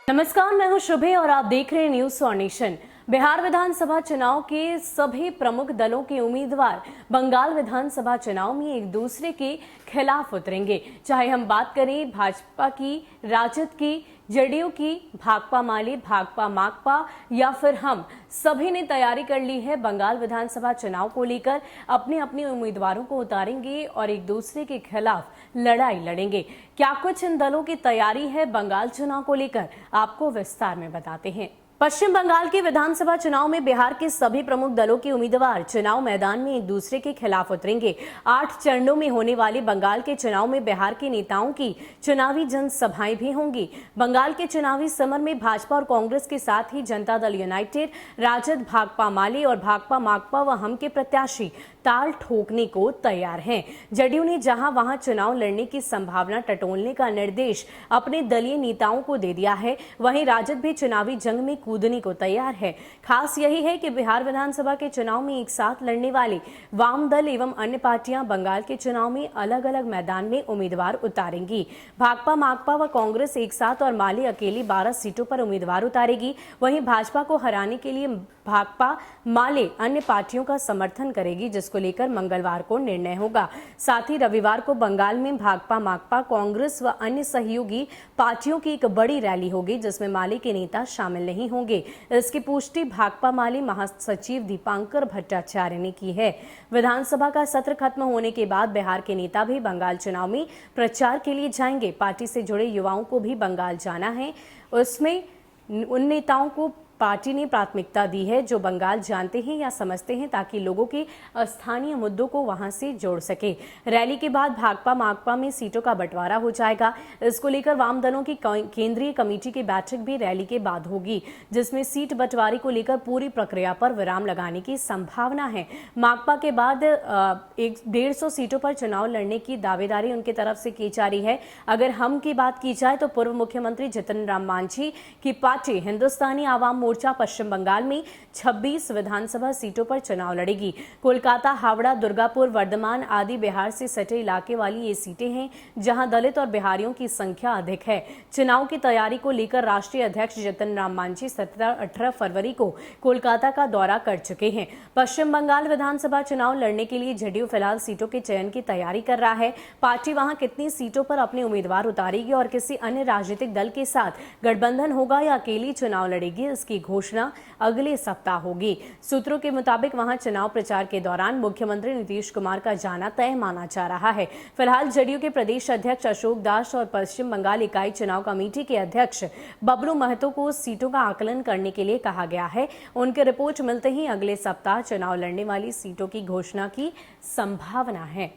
नमस्कार, मैं हूं शुभे और आप देख रहे हैं न्यूज फॉर नेशन। बिहार विधानसभा चुनाव के सभी प्रमुख दलों के उम्मीदवार बंगाल विधानसभा चुनाव में एक दूसरे के खिलाफ उतरेंगे। चाहे हम बात करें भाजपा की, राजद की, जेडीयू की, भाकपा माले, भाकपा माकपा या फिर हम सभी ने तैयारी कर ली है। बंगाल विधानसभा चुनाव को लेकर अपने अपने उम्मीदवारों को उतारेंगे और एक दूसरे के खिलाफ लड़ाई लड़ेंगे। क्या कुछ इन दलों की तैयारी है बंगाल चुनाव को लेकर, आपको विस्तार में बताते हैं। पश्चिम बंगाल के विधानसभा चुनाव में बिहार के सभी प्रमुख दलों के उम्मीदवार चुनाव मैदान में एक दूसरे के खिलाफ उतरेंगे। 8 चरणों में होने वाले बंगाल के चुनाव में बिहार के नेताओं की चुनावी जनसभाएं भी होंगी। बंगाल के चुनावी समर में भाजपा और कांग्रेस के साथ ही जनता दल यूनाइटेड, राजद, भाकपा माले और भाकपा माकपा व हम के प्रत्याशी ताल ठोकने को तैयार हैं। जदयू ने जहां वहां चुनाव लड़ने की संभावना टटोलने का निर्देश अपने दलीय नेताओं को दे दिया है, वहीं राजद भी चुनावी जंग में कूदने को तैयार है। खास यही है कि बिहार विधानसभा के चुनाव में एक साथ लड़ने वाले वाम दल एवं अन्य पार्टियां बंगाल के चुनाव में अलग अलग मैदान में उम्मीदवार उतारेंगी। भाकपा माकपा व कांग्रेस एक साथ और माले अकेली 12 सीटों पर उम्मीदवार उतारेगी। वहीं भाजपा को हराने के लिए भाकपा माले अन्य पार्टियों का समर्थन करेगी, जिसको लेकर मंगलवार को निर्णय होगा। साथ ही रविवार को बंगाल में भाकपा माकपा, कांग्रेस व अन्य सहयोगी पार्टियों की एक बड़ी रैली होगी, जिसमें माले के नेता शामिल नहीं होंगे। इसकी पुष्टि भाकपा माले महासचिव दीपांकर भट्टाचार्य ने की है। विधानसभा का सत्र खत्म होने के बाद बिहार के नेता भी बंगाल चुनाव में प्रचार के लिए जाएंगे। पार्टी से जुड़े युवाओं को भी बंगाल जाना है। उसमें उन नेताओं को पार्टी ने प्राथमिकता दी है जो बंगाल जानते हैं या समझते हैं, ताकि लोगों के स्थानीय मुद्दों को वहां से जोड़ सके। रैली के बाद भाकपा माकपा में सीटों का बंटवारा हो जाएगा। इसको लेकर वाम दलों की केंद्रीय कमेटी की बैठक भी रैली के बाद होगी, जिसमें सीट बंटवारे को लेकर पूरी प्रक्रिया पर विराम लगाने की संभावना है। माकपा के बाद 150 सीटों पर चुनाव लड़ने की दावेदारी उनकी तरफ से की जा रही है। अगर हम की बात की जाए तो पूर्व मुख्यमंत्री जितन राम मांझी की पार्टी हिंदुस्तानी आवाम मोर्चा पश्चिम बंगाल में 26 विधानसभा सीटों पर चुनाव लड़ेगी। कोलकाता, हावड़ा, दुर्गापुर, वर्धमान आदि बिहार से सटे इलाके वाली ये सीटें हैं, जहां दलित और बिहारियों की संख्या अधिक है। चुनाव की तैयारी को लेकर राष्ट्रीय अध्यक्ष जितन राम मांझी 17-18 फरवरी को कोलकाता का दौरा कर चुके हैं। पश्चिम बंगाल विधानसभा चुनाव लड़ने के लिए जदयू फिलहाल सीटों के चयन की तैयारी कर रहा है। पार्टी वहां कितनी सीटों पर अपने उम्मीदवार उतारेगी और किसी अन्य राजनीतिक दल के साथ गठबंधन होगा या अकेली चुनाव लड़ेगी, इसकी घोषणा अगले सप्ताह होगी। सूत्रों के मुताबिक वहां चुनाव प्रचार के दौरान मुख्यमंत्री नीतीश कुमार का जाना तय माना जा रहा है। फिलहाल जदयू के प्रदेश अध्यक्ष अशोक दास और पश्चिम बंगाल इकाई चुनाव कमेटी के अध्यक्ष बबलू महतो को सीटों का आकलन करने के लिए कहा गया है। उनकी रिपोर्ट मिलते ही अगले सप्ताह चुनाव लड़ने वाली सीटों की घोषणा की संभावना है।